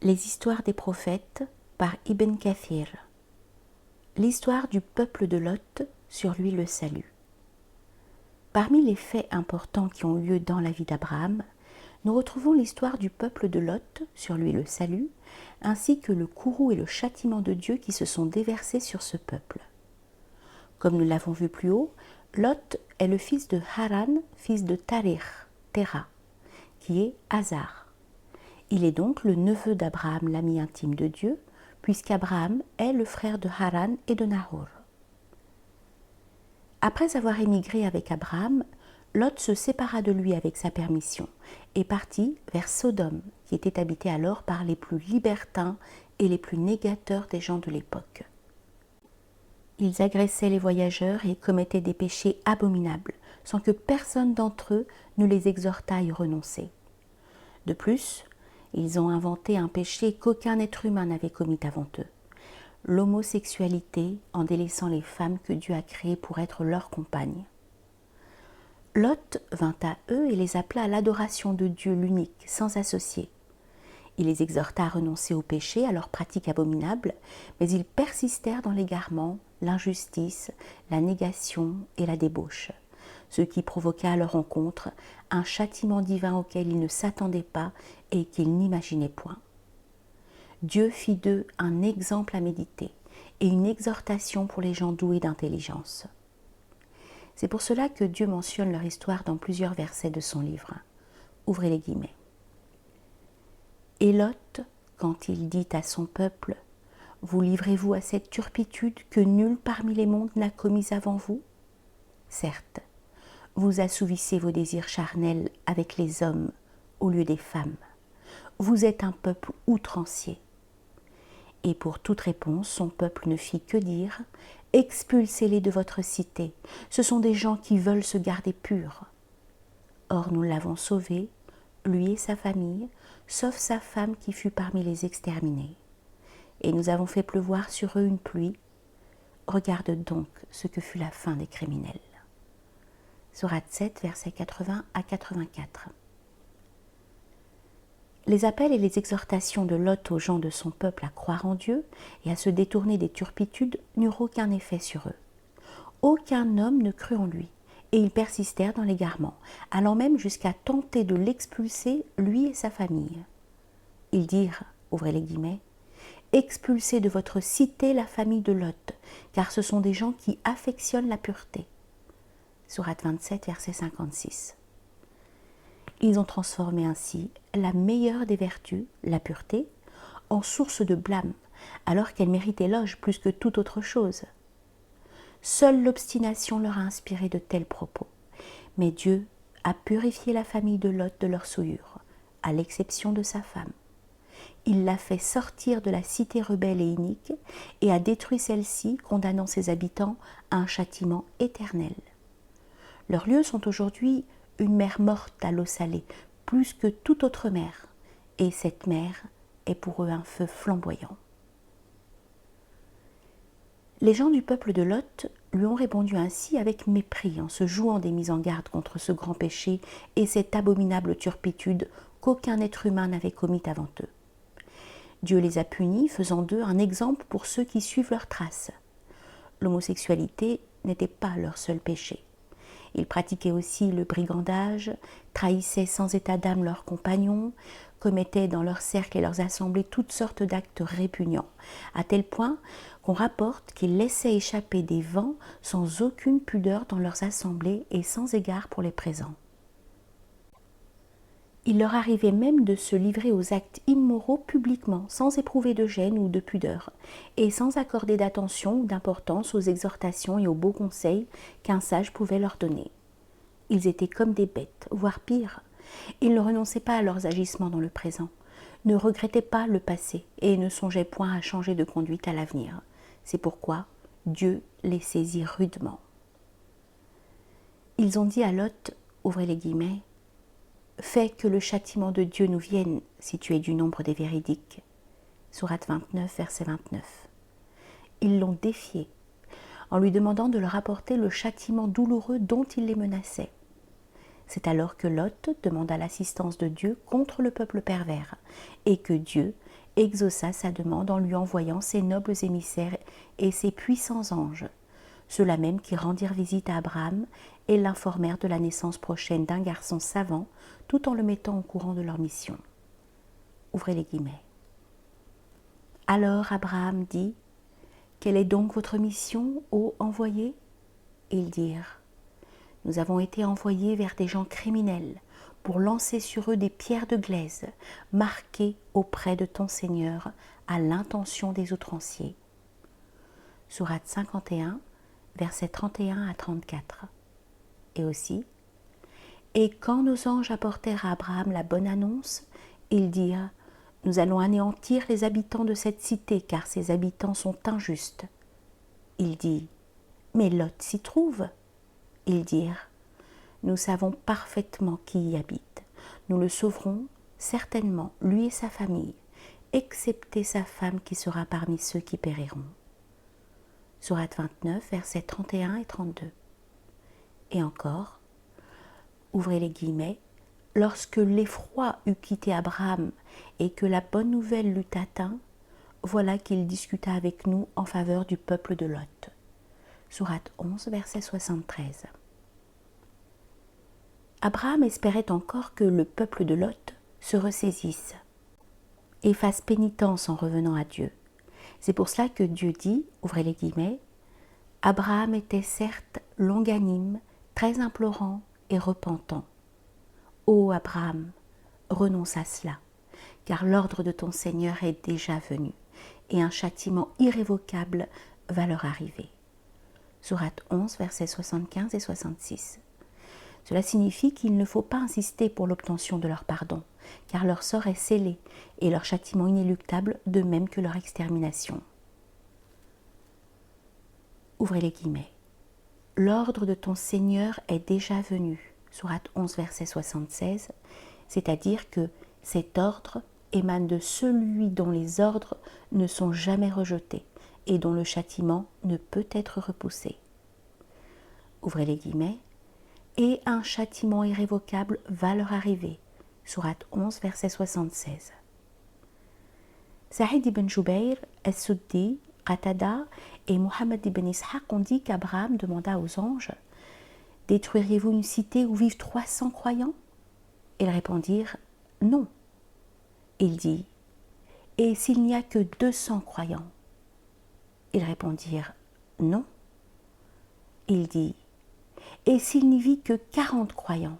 Les histoires des prophètes par Ibn Kathir. L'histoire du peuple de Lot, sur lui le salut. Parmi les faits importants qui ont eu lieu dans la vie d'Abraham, nous retrouvons l'histoire du peuple de Lot, sur lui le salut, ainsi que le courroux et le châtiment de Dieu qui se sont déversés sur ce peuple. Comme nous l'avons vu plus haut, Lot est le fils de Haran, fils de Terah, qui est Hazar. Il est donc le neveu d'Abraham, l'ami intime de Dieu, puisqu'Abraham est le frère de Haran et de Nahor. Après avoir émigré avec Abraham, Lot se sépara de lui avec sa permission et partit vers Sodome, qui était habitée alors par les plus libertins et les plus négateurs des gens de l'époque. Ils agressaient les voyageurs et commettaient des péchés abominables, sans que personne d'entre eux ne les exhortât à y renoncer. De plus, ils ont inventé un péché qu'aucun être humain n'avait commis avant eux, l'homosexualité, en délaissant les femmes que Dieu a créées pour être leurs compagnes. Lot vint à eux et les appela à l'adoration de Dieu l'unique, sans associé. Il les exhorta à renoncer au péché, à leurs pratiques abominables, mais ils persistèrent dans l'égarement, l'injustice, la négation et la débauche, ce qui provoqua à leur rencontre un châtiment divin auquel ils ne s'attendaient pas et qu'ils n'imaginaient point. Dieu fit d'eux un exemple à méditer et une exhortation pour les gens doués d'intelligence. C'est pour cela que Dieu mentionne leur histoire dans plusieurs versets de son livre. Ouvrez les guillemets. Et Lot, quand il dit à son peuple, « Vous livrez-vous à cette turpitude que nul parmi les mondes n'a commise avant vous ? Certes, vous assouvissez vos désirs charnels avec les hommes au lieu des femmes. Vous êtes un peuple outrancier. » Et pour toute réponse, son peuple ne fit que dire « Expulsez-les de votre cité, ce sont des gens qui veulent se garder purs. » Or nous l'avons sauvé, lui et sa famille, sauf sa femme qui fut parmi les exterminés. Et nous avons fait pleuvoir sur eux une pluie. Regarde donc ce que fut la fin des criminels. Sourate 7, versets 80 à 84. Les appels et les exhortations de Lot aux gens de son peuple à croire en Dieu et à se détourner des turpitudes n'eurent aucun effet sur eux. Aucun homme ne crut en lui, et ils persistèrent dans l'égarement, allant même jusqu'à tenter de l'expulser, lui et sa famille. Ils dirent, ouvrez les guillemets, « Expulsez de votre cité la famille de Lot, car ce sont des gens qui affectionnent la pureté. » Sourate 27, verset 56. Ils ont transformé ainsi la meilleure des vertus, la pureté, en source de blâme, alors qu'elle mérite éloge plus que toute autre chose. Seule l'obstination leur a inspiré de tels propos. Mais Dieu a purifié la famille de Lot de leur souillure, à l'exception de sa femme. Il l'a fait sortir de la cité rebelle et inique et a détruit celle-ci, condamnant ses habitants à un châtiment éternel. Leurs lieux sont aujourd'hui une mer morte à l'eau salée, plus que toute autre mer, et cette mer est pour eux un feu flamboyant. Les gens du peuple de Lot lui ont répondu ainsi avec mépris, en se jouant des mises en garde contre ce grand péché et cette abominable turpitude qu'aucun être humain n'avait commis avant eux. Dieu les a punis, faisant d'eux un exemple pour ceux qui suivent leurs traces. L'homosexualité n'était pas leur seul péché. Ils pratiquaient aussi le brigandage, trahissaient sans état d'âme leurs compagnons, commettaient dans leurs cercles et leurs assemblées toutes sortes d'actes répugnants, à tel point qu'on rapporte qu'ils laissaient échapper des vents sans aucune pudeur dans leurs assemblées et sans égard pour les présents. Il leur arrivait même de se livrer aux actes immoraux publiquement, sans éprouver de gêne ou de pudeur, et sans accorder d'attention ou d'importance aux exhortations et aux beaux conseils qu'un sage pouvait leur donner. Ils étaient comme des bêtes, voire pire. Ils ne renonçaient pas à leurs agissements dans le présent, ne regrettaient pas le passé et ne songeaient point à changer de conduite à l'avenir. C'est pourquoi Dieu les saisit rudement. Ils ont dit à Lot, ouvrez les guillemets, « Fais que le châtiment de Dieu nous vienne, si tu es du nombre des véridiques. » Sourate 29, verset 29. Ils l'ont défié, en lui demandant de leur apporter le châtiment douloureux dont il les menaçait. C'est alors que Lot demanda l'assistance de Dieu contre le peuple pervers, et que Dieu exauça sa demande en lui envoyant ses nobles émissaires et ses puissants anges, ceux-là même qui rendirent visite à Abraham et l'informèrent de la naissance prochaine d'un garçon savant, tout en le mettant au courant de leur mission. Ouvrez les guillemets. Alors Abraham dit, « Quelle est donc votre mission, ô envoyé ?» Ils dirent, « Nous avons été envoyés vers des gens criminels pour lancer sur eux des pierres de glaise, marquées auprès de ton Seigneur à l'intention des outranciers. » Sourate 51, versets 31 à 34. Et aussi, « Et quand nos anges apportèrent à Abraham la bonne annonce, ils dirent, « Nous allons anéantir les habitants de cette cité, car ses habitants sont injustes. » Il dit, « Mais Lot s'y trouve. » Ils dirent, « Nous savons parfaitement qui y habite. Nous le sauverons certainement, lui et sa famille, excepté sa femme qui sera parmi ceux qui périront. » Sourate 29, versets 31 et 32. Et encore, ouvrez les guillemets, « Lorsque l'effroi eut quitté Abraham et que la bonne nouvelle l'eut atteint, voilà qu'il discuta avec nous en faveur du peuple de Lot. » Sourate 11, verset 73. Abraham espérait encore que le peuple de Lot se ressaisisse et fasse pénitence en revenant à Dieu. C'est pour cela que Dieu dit, ouvrez les guillemets, « Abraham était certes longanime, très implorant et repentant. Ô Abraham, renonce à cela, car l'ordre de ton Seigneur est déjà venu, et un châtiment irrévocable va leur arriver. » Sourate 11, versets 75 et 66. Cela signifie qu'il ne faut pas insister pour l'obtention de leur pardon, car leur sort est scellé et leur châtiment inéluctable, de même que leur extermination. Ouvrez les guillemets. « L'ordre de ton Seigneur est déjà venu. » Sourate 11, verset 76, c'est-à-dire que cet ordre émane de celui dont les ordres ne sont jamais rejetés et dont le châtiment ne peut être repoussé. Ouvrez les guillemets. « Et un châtiment irrévocable va leur arriver. » Sourate 11, verset 76. Saïd ibn Jubayr, As-Suddi, Qatada et Mohammed ibn Ishaq ont dit qu'Abraham demanda aux anges, « Détruiriez-vous une cité où vivent 300 croyants ?» Ils répondirent, « Non. » Il dit, « Et s'il n'y a que 200 croyants ?» Ils répondirent, « Non. » Il dit, « Et s'il n'y vit que 40 croyants ?»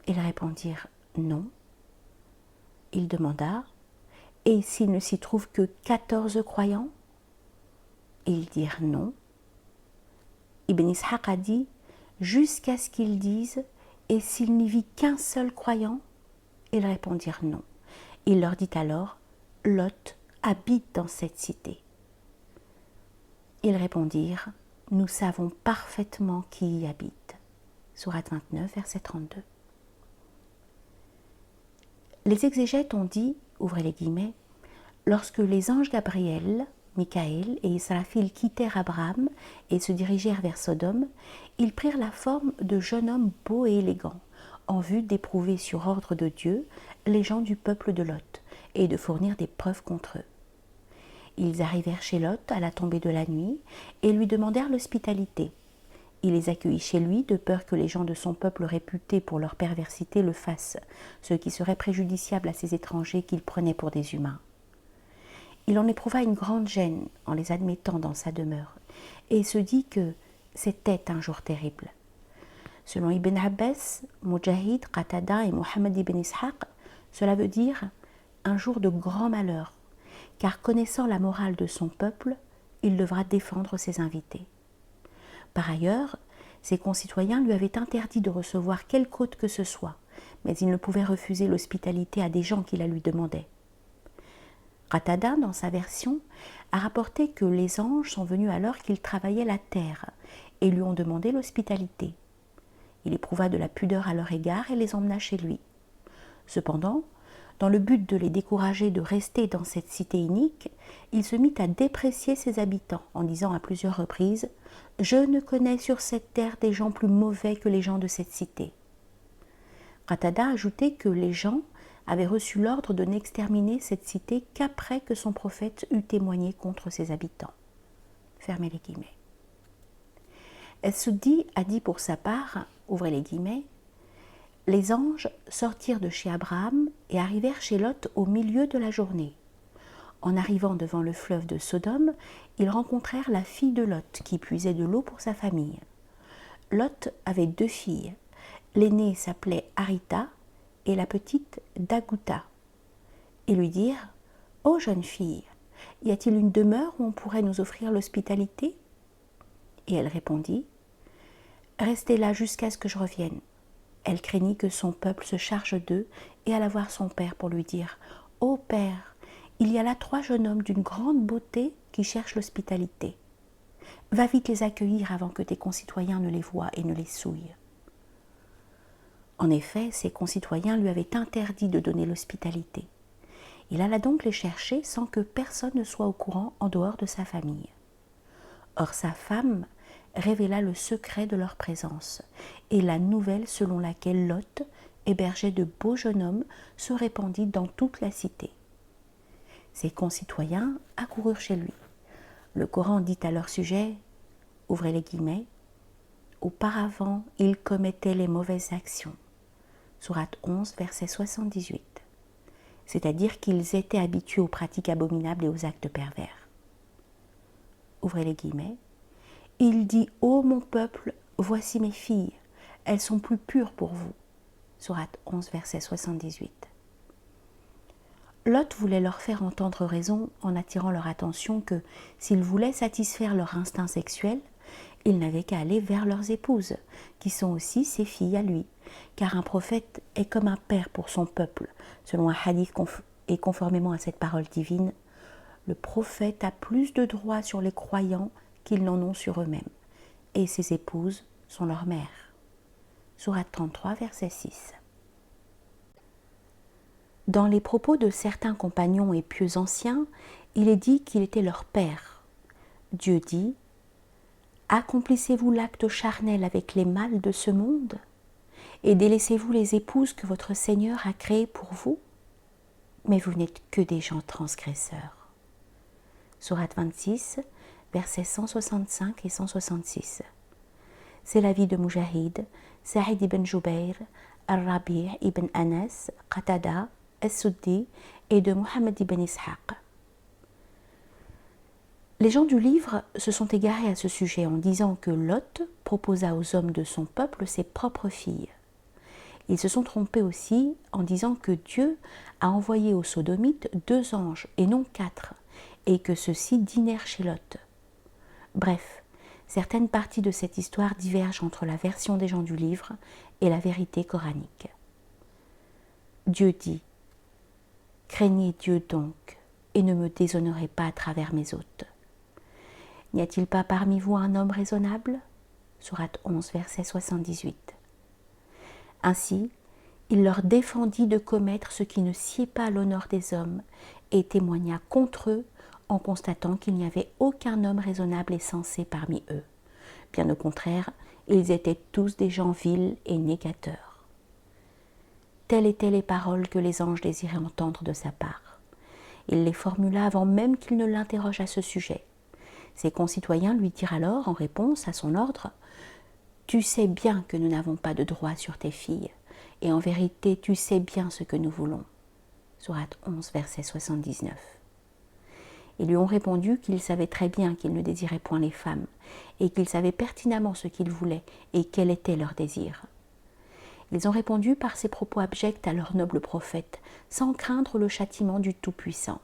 Ils répondirent, « Non. » Il demanda, « Et s'il ne s'y trouve que 14 croyants ?» Ils dirent, « Non. » Ibn Ishaq a dit, jusqu'à ce qu'ils disent, « Et s'il n'y vit qu'un seul croyant ?» Ils répondirent, « Non. » Il leur dit alors, « Lot habite dans cette cité. » Ils répondirent, « Nous savons parfaitement qui y habite. » Sourate 29, verset 32. Les exégètes ont dit, ouvrez les guillemets, « Lorsque les anges Gabriel, Michaël et Israfil quittèrent Abraham et se dirigèrent vers Sodome, ils prirent la forme de jeunes hommes beaux et élégants, en vue d'éprouver sur ordre de Dieu les gens du peuple de Lot et de fournir des preuves contre eux. Ils arrivèrent chez Lot à la tombée de la nuit et lui demandèrent l'hospitalité. Il les accueillit chez lui de peur que les gens de son peuple réputés pour leur perversité le fassent, ce qui serait préjudiciable à ces étrangers qu'il prenait pour des humains. Il en éprouva une grande gêne en les admettant dans sa demeure et se dit que c'était un jour terrible. Selon Ibn Abbas, Mujahid, Qatada et Mohammed ibn Ishaq, cela veut dire un jour de grand malheur, car connaissant la morale de son peuple, il devra défendre ses invités. Par ailleurs, ses concitoyens lui avaient interdit de recevoir quelque hôte que ce soit, mais il ne pouvait refuser l'hospitalité à des gens qui la lui demandaient. Qatada, dans sa version, a rapporté que les anges sont venus alors qu'il travaillait la terre et lui ont demandé l'hospitalité. Il éprouva de la pudeur à leur égard et les emmena chez lui. Cependant, dans le but de les décourager de rester dans cette cité inique, il se mit à déprécier ses habitants en disant à plusieurs reprises « Je ne connais sur cette terre des gens plus mauvais que les gens de cette cité. » Qatada a ajouté que les gens avait reçu l'ordre de n'exterminer cette cité qu'après que son prophète eut témoigné contre ses habitants. Fermez les guillemets. Es-Soudi a dit pour sa part, ouvrez les guillemets, les anges sortirent de chez Abraham et arrivèrent chez Lot au milieu de la journée. En arrivant devant le fleuve de Sodome, ils rencontrèrent la fille de Lot qui puisait de l'eau pour sa famille. Lot avait 2 filles. L'aînée s'appelait Harita et la petite Daguta. Ils lui dirent « Ô jeune fille, y a-t-il une demeure où on pourrait nous offrir l'hospitalité ?» Et elle répondit « Restez là jusqu'à ce que je revienne. » Elle craignit que son peuple se charge d'eux et alla voir son père pour lui dire « Ô père, il y a là 3 jeunes hommes d'une grande beauté qui cherchent l'hospitalité. Va vite les accueillir avant que tes concitoyens ne les voient et ne les souillent. » En effet, ses concitoyens lui avaient interdit de donner l'hospitalité. Il alla donc les chercher sans que personne ne soit au courant en dehors de sa famille. Or sa femme révéla le secret de leur présence et la nouvelle selon laquelle Lot hébergeait de beaux jeunes hommes se répandit dans toute la cité. Ses concitoyens accoururent chez lui. Le Coran dit à leur sujet, ouvrez les guillemets, auparavant ils commettaient les mauvaises actions. Sourate 11, verset 78. C'est-à-dire qu'ils étaient habitués aux pratiques abominables et aux actes pervers. Ouvrez les guillemets. Il dit « Ô mon peuple, voici mes filles, elles sont plus pures pour vous. » Sourate 11, verset 78. Lot voulait leur faire entendre raison en attirant leur attention que, s'ils voulaient satisfaire leur instinct sexuel, ils n'avaient qu'à aller vers leurs épouses, qui sont aussi ses filles à lui, car un prophète est comme un père pour son peuple, selon un hadith et conformément à cette parole divine. Le prophète a plus de droits sur les croyants qu'ils n'en ont sur eux-mêmes, et ses épouses sont leurs mères. Sourate 33, verset 6. Dans les propos de certains compagnons et pieux anciens, il est dit qu'il était leur père. Dieu dit « Accomplissez-vous l'acte charnel avec les mâles de ce monde et délaissez-vous les épouses que votre Seigneur a créées pour vous? Mais vous n'êtes que des gens transgresseurs. » Sourate 26, versets 165 et 166. C'est l'avis de Mujahid, Sa'id ibn Jubayr, Al-Rabi' ibn Anas, Qatada, Es-Soudi et de Muhammad ibn Ishaq. Les gens du livre se sont égarés à ce sujet en disant que Lot proposa aux hommes de son peuple ses propres filles. Ils se sont trompés aussi en disant que Dieu a envoyé aux Sodomites 2 anges et non 4, et que ceux-ci dînèrent chez Lot. Bref, certaines parties de cette histoire divergent entre la version des gens du livre et la vérité coranique. Dieu dit « Craignez Dieu donc, et ne me déshonorez pas à travers mes hôtes. N'y a-t-il pas parmi vous un homme raisonnable » Sourate 11, verset 78. Ainsi, il leur défendit de commettre ce qui ne sied pas à l'honneur des hommes et témoigna contre eux en constatant qu'il n'y avait aucun homme raisonnable et sensé parmi eux. Bien au contraire, ils étaient tous des gens vils et négateurs. Telles étaient les paroles que les anges désiraient entendre de sa part. Il les formula avant même qu'il ne l'interroge à ce sujet. Ses concitoyens lui dirent alors, en réponse à son ordre, « Tu sais bien que nous n'avons pas de droit sur tes filles, et en vérité tu sais bien ce que nous voulons. » Sourate 11, verset 79. Ils lui ont répondu qu'ils savaient très bien qu'ils ne désiraient point les femmes, et qu'ils savaient pertinemment ce qu'ils voulaient et quel était leur désir. Ils ont répondu par ces propos abjects à leur noble prophète, sans craindre le châtiment du Tout-Puissant.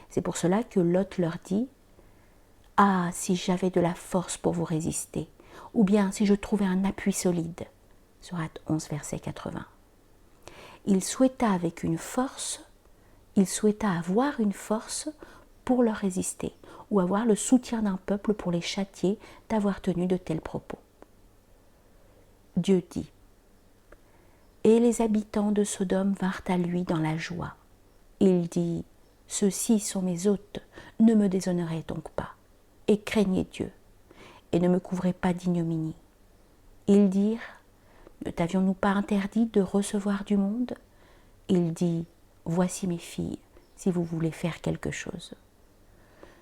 C'est pour cela que Lot leur dit « Ah, si j'avais de la force pour vous résister, ou bien si je trouvais un appui solide. » Sourate 11, verset 80. Il souhaita avoir une force pour leur résister, ou avoir le soutien d'un peuple pour les châtier d'avoir tenu de tels propos. Dieu dit « Et les habitants de Sodome vinrent à lui dans la joie. Il dit « Ceux-ci sont mes hôtes, ne me déshonorez donc pas, et craignez Dieu, et ne me couvrez pas d'ignominie. » Ils dirent « Ne t'avions-nous pas interdit de recevoir du monde ? il dit « Voici mes filles, si vous voulez faire quelque chose ».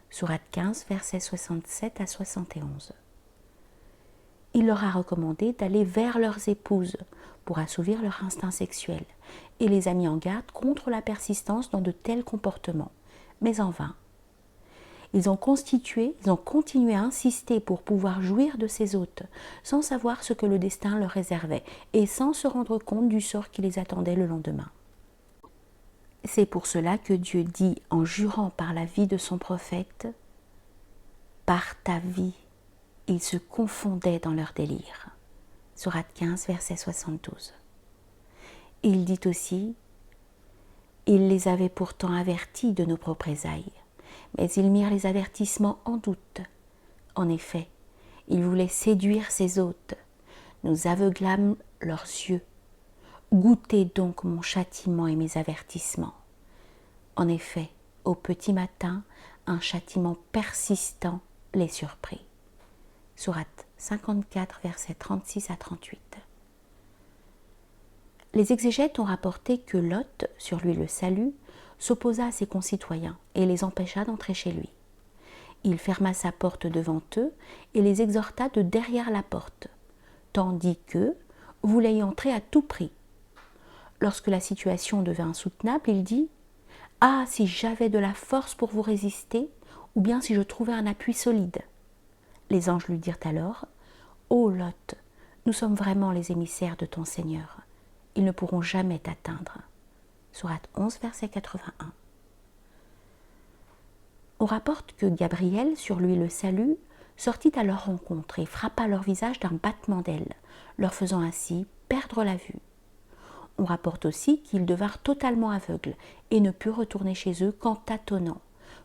Sourate 15, versets 67 à 71. Il leur a recommandé d'aller vers leurs épouses pour assouvir leur instinct sexuel et les a mis en garde contre la persistance dans de tels comportements, mais en vain. Ils ont continué à insister pour pouvoir jouir de ces hôtes, sans savoir ce que le destin leur réservait et sans se rendre compte du sort qui les attendait le lendemain. C'est pour cela que Dieu dit, en jurant par la vie de son prophète, « Par ta vie, ils se confondaient dans leur délire. » Sourate 15, verset 72. Il dit aussi, « Il les avait pourtant avertis de nos représailles. » Mais ils mirent les avertissements en doute. En effet, ils voulaient séduire ses hôtes. Nous aveuglâmes leurs yeux. Goûtez donc mon châtiment et mes avertissements. En effet, au petit matin, un châtiment persistant les surprit. Sourate 54, versets 36 à 38. Les exégètes ont rapporté que Lot, sur lui le salut, s'opposa à ses concitoyens et les empêcha d'entrer chez lui. Il ferma sa porte devant eux et les exhorta de derrière la porte, tandis qu'eux voulaient y entrer à tout prix. Lorsque la situation devint insoutenable, il dit « Ah, si j'avais de la force pour vous résister, ou bien si je trouvais un appui solide !» Les anges lui dirent alors « Ô Lot, nous sommes vraiment les émissaires de ton Seigneur. Ils ne pourront jamais t'atteindre. » Sourate 11, verset 81. On rapporte que Gabriel, sur lui le salut, sortit à leur rencontre et frappa leur visage d'un battement d'ailes, leur faisant ainsi perdre la vue. On rapporte aussi qu'ils devinrent totalement aveugles et ne purent retourner chez eux qu'en tâtonnant,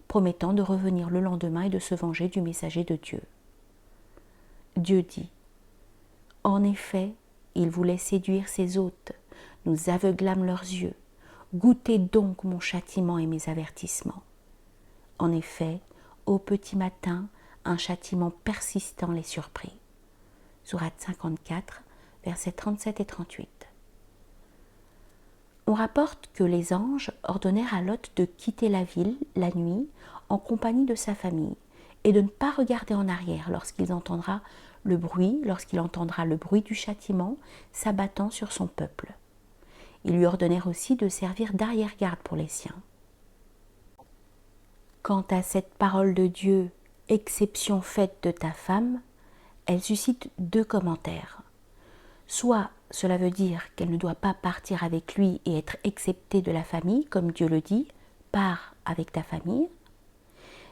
promettant de revenir le lendemain et de se venger du messager de Dieu. Dieu dit « En effet, ils voulaient séduire ses hôtes, nous aveuglâmes leurs yeux. Goûtez donc mon châtiment et mes avertissements. » En effet, au petit matin, un châtiment persistant les surprit. Sourate 54, versets 37 et 38. On rapporte que les anges ordonnèrent à Lot de quitter la ville la nuit en compagnie de sa famille et de ne pas regarder en arrière lorsqu'il entendra le bruit du châtiment s'abattant sur son peuple. Ils lui ordonnèrent aussi de servir d'arrière-garde pour les siens. Quant à cette parole de Dieu, exception faite de ta femme, elle suscite deux commentaires. Soit cela veut dire qu'elle ne doit pas partir avec lui et être exceptée de la famille, comme Dieu le dit, pars avec ta famille.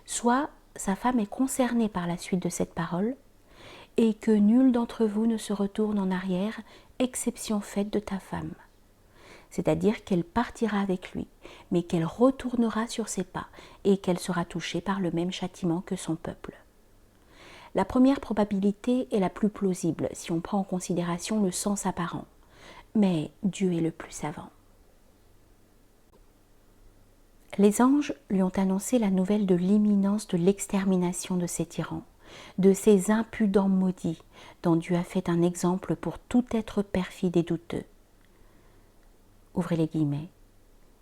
Soit sa femme est concernée par la suite de cette parole et que nul d'entre vous ne se retourne en arrière, exception faite de ta femme. C'est-à-dire qu'elle partira avec lui, mais qu'elle retournera sur ses pas et qu'elle sera touchée par le même châtiment que son peuple. La première probabilité est la plus plausible si on prend en considération le sens apparent, mais Dieu est le plus savant. Les anges lui ont annoncé la nouvelle de l'imminence de l'extermination de ces tyrans, de ces impudents maudits dont Dieu a fait un exemple pour tout être perfide et douteux. Ouvrez les guillemets.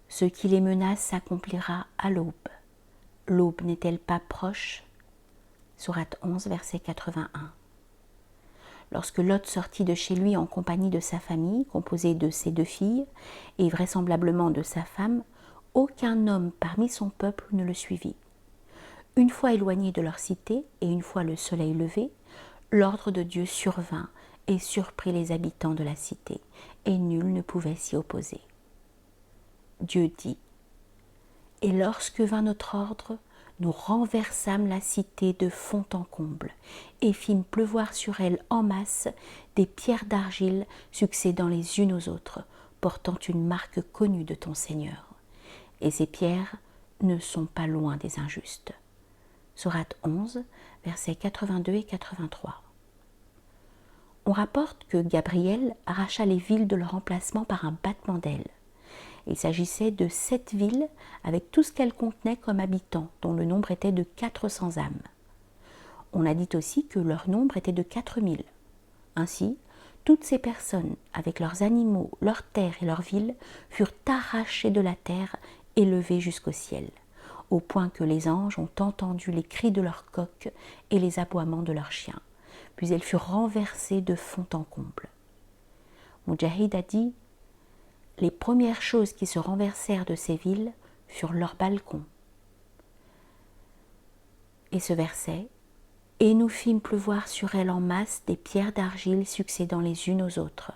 Ce qui les menace s'accomplira à l'aube. L'aube n'est-elle pas proche? Sourate 11, verset 81. Lorsque Lot sortit de chez lui en compagnie de sa famille, composée de ses deux filles, et vraisemblablement de sa femme, aucun homme parmi son peuple ne le suivit. Une fois éloigné de leur cité, et une fois le soleil levé, l'ordre de Dieu survint et surprit les habitants de la cité, et nul ne pouvait s'y opposer. Dieu dit « Et lorsque vint notre ordre, nous renversâmes la cité de fond en comble, et fîmes pleuvoir sur elle en masse des pierres d'argile succédant les unes aux autres, portant une marque connue de ton Seigneur. Et ces pierres ne sont pas loin des injustes. » Sourate 11, versets 82 et 83. On rapporte que Gabriel arracha les villes de leur emplacement par un battement d'ailes. Il s'agissait de 7 villes avec tout ce qu'elles contenaient comme habitants, dont le nombre était de 400 âmes. On a dit aussi que leur nombre était de 4000. Ainsi, Toutes ces personnes, avec leurs animaux, leurs terres et leurs villes, furent arrachées de la terre et levées jusqu'au ciel, au point que les anges ont entendu les cris de leurs coqs et les aboiements de leurs chiens. Puis elles furent renversées de fond en comble. Mujahid a dit « Les premières choses qui se renversèrent de ces villes furent leurs balcons. » Et ce verset « Et nous fîmes pleuvoir sur elles en masse des pierres d'argile succédant les unes aux autres. »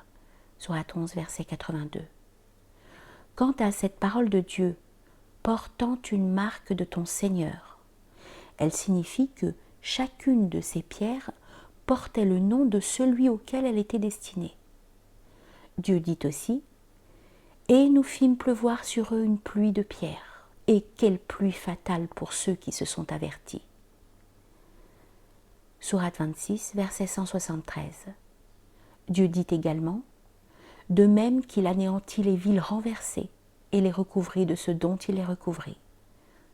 Sourate 11, verset 82. Quant à cette parole de Dieu, portant une marque de ton Seigneur, elle signifie que chacune de ces pierres portait le nom de celui auquel elle était destinée. Dieu dit aussi « Et nous fîmes pleuvoir sur eux une pluie de pierres, et quelle pluie fatale pour ceux qui se sont avertis. » Sourate 26, verset 173. Dieu dit également « De même qu'il anéantit les villes renversées et les recouvrit de ce dont il les recouvrit. »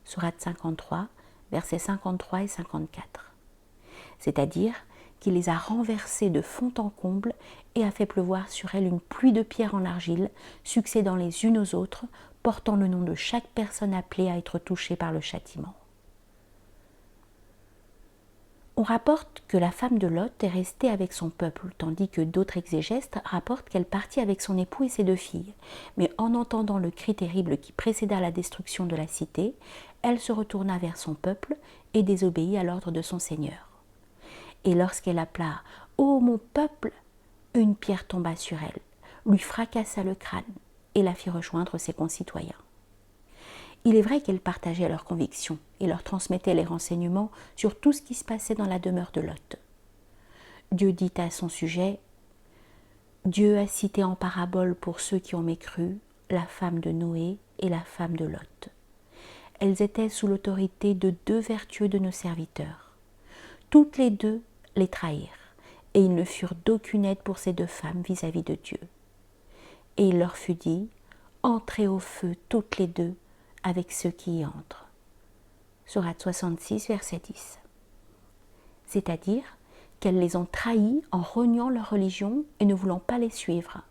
Sourate 53, versets 53 et 54. C'est-à-dire qu'il les a renversées de fond en comble et a fait pleuvoir sur elles une pluie de pierres en argile, succédant les unes aux autres, portant le nom de chaque personne appelée à être touchée par le châtiment. On rapporte que la femme de Lot est restée avec son peuple, tandis que d'autres exégètes rapportent qu'elle partit avec son époux et ses 2 filles. Mais en entendant le cri terrible qui précéda la destruction de la cité, elle se retourna vers son peuple et désobéit à l'ordre de son Seigneur. Et lorsqu'elle appela « Ô mon peuple !» une pierre tomba sur elle, lui fracassa le crâne et la fit rejoindre ses concitoyens. Il est vrai qu'elle partageait leurs convictions et leur transmettait les renseignements sur tout ce qui se passait dans la demeure de Lot. Dieu dit à son sujet « Dieu a cité en parabole pour ceux qui ont mécru la femme de Noé et la femme de Lot. Elles étaient sous l'autorité de 2 vertueux de nos serviteurs. Toutes les 2 les trahirent, et ils ne furent d'aucune aide pour ces 2 femmes vis-à-vis de Dieu. Et il leur fut dit « Entrez au feu toutes les 2 avec ceux qui y entrent. » Sourate 66, verset 10. C'est-à-dire qu'elles les ont trahis en reniant leur religion et ne voulant pas les suivre.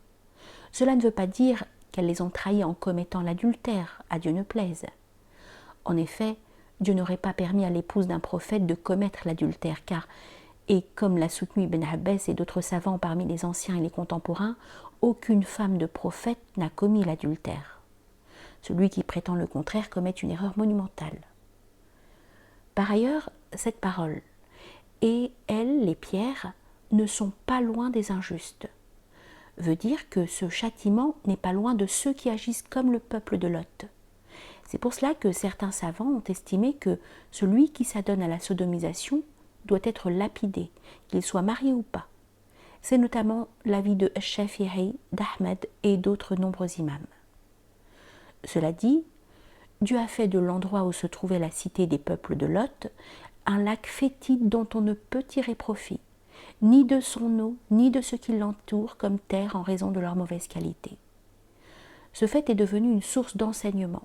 Cela ne veut pas dire qu'elles les ont trahis en commettant l'adultère, à Dieu ne plaise. En effet, Dieu n'aurait pas permis à l'épouse d'un prophète de commettre l'adultère, car, et comme l'a soutenu Ibn Abbas et d'autres savants parmi les anciens et les contemporains, aucune femme de prophète n'a commis l'adultère. Celui qui prétend le contraire commet une erreur monumentale. Par ailleurs, cette parole « et elles, les pierres, ne sont pas loin des injustes » veut dire que ce châtiment n'est pas loin de ceux qui agissent comme le peuple de Lot. C'est pour cela que certains savants ont estimé que celui qui s'adonne à la sodomisation doit être lapidé, qu'il soit marié ou pas. C'est notamment l'avis de Shafi'i, d'Ahmed et d'autres nombreux imams. Cela dit, Dieu a fait de l'endroit où se trouvait la cité des peuples de Lot un lac fétide dont on ne peut tirer profit, ni de son eau, ni de ce qui l'entoure comme terre en raison de leur mauvaise qualité. Ce fait est devenu une source d'enseignement,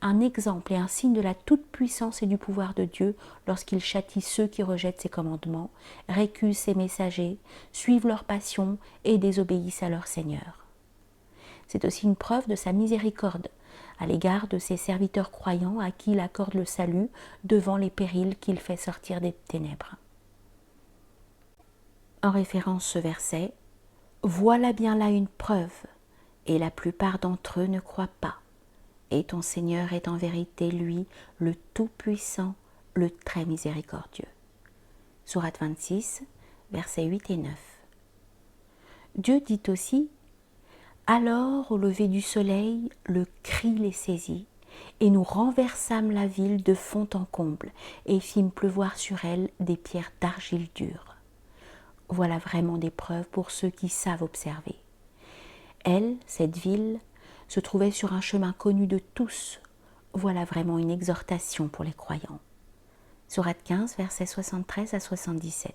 un exemple et un signe de la toute-puissance et du pouvoir de Dieu lorsqu'il châtie ceux qui rejettent ses commandements, récusent ses messagers, suivent leurs passions et désobéissent à leur Seigneur. C'est aussi une preuve de sa miséricorde à l'égard de ses serviteurs croyants à qui il accorde le salut devant les périls qu'il fait sortir des ténèbres. En référence ce verset, « Voilà bien là une preuve, et la plupart d'entre eux ne croient pas. Et ton Seigneur est en vérité, lui, le Tout-Puissant, le Très Miséricordieux. » Sourate 26, versets 8 et 9. Dieu dit aussi « Alors, au lever du soleil, le cri les saisit, et nous renversâmes la ville de fond en comble, et fîmes pleuvoir sur elle des pierres d'argile dure. » Voilà vraiment des preuves pour ceux qui savent observer. Elle, cette ville, se trouvait sur un chemin connu de tous. Voilà vraiment une exhortation pour les croyants. Sourate 15, versets 73 à 77.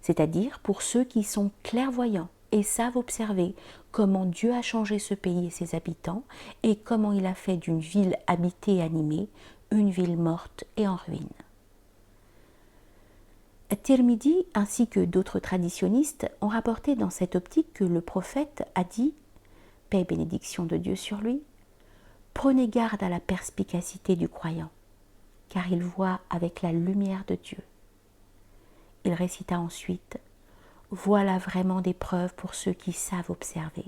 C'est-à-dire pour ceux qui sont clairvoyants et savent observer comment Dieu a changé ce pays et ses habitants et comment il a fait d'une ville habitée et animée une ville morte et en ruine. Tirmidhi ainsi que d'autres traditionnistes ont rapporté dans cette optique que le prophète a dit, paix et bénédiction de Dieu sur lui, « Prenez garde à la perspicacité du croyant, car il voit avec la lumière de Dieu. » Il récita ensuite « Voilà vraiment des preuves pour ceux qui savent observer. »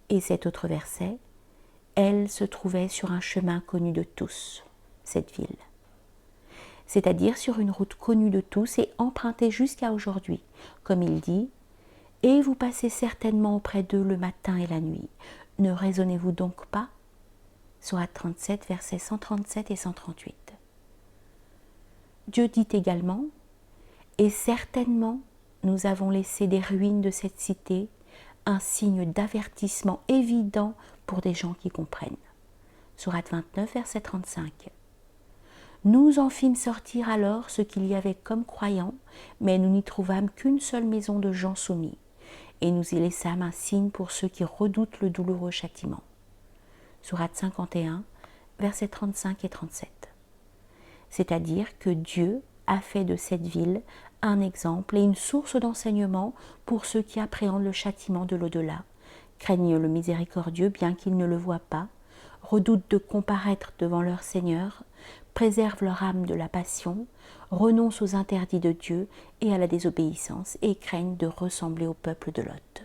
Et cet autre verset, « Elle se trouvait sur un chemin connu de tous, cette ville. » C'est-à-dire sur une route connue de tous et empruntée jusqu'à aujourd'hui, comme il dit, « Et vous passez certainement auprès d'eux le matin et la nuit. Ne raisonnez-vous donc pas ?» Sourate 37, versets 137 et 138. Dieu dit également, « Et certainement, nous avons laissé des ruines de cette cité, un signe d'avertissement évident pour des gens qui comprennent. » Sourate 29, verset 35. Nous en fîmes sortir alors ce qu'il y avait comme croyants, mais nous n'y trouvâmes qu'une seule maison de gens soumis, et nous y laissâmes un signe pour ceux qui redoutent le douloureux châtiment. Sourate 51, versets 35 et 37. C'est-à-dire que Dieu a fait de cette ville un exemple et une source d'enseignement pour ceux qui appréhendent le châtiment de l'au-delà, craignent le miséricordieux bien qu'ils ne le voient pas, redoutent de comparaître devant leur Seigneur, préservent leur âme de la passion, renoncent aux interdits de Dieu et à la désobéissance et craignent de ressembler au peuple de Lot.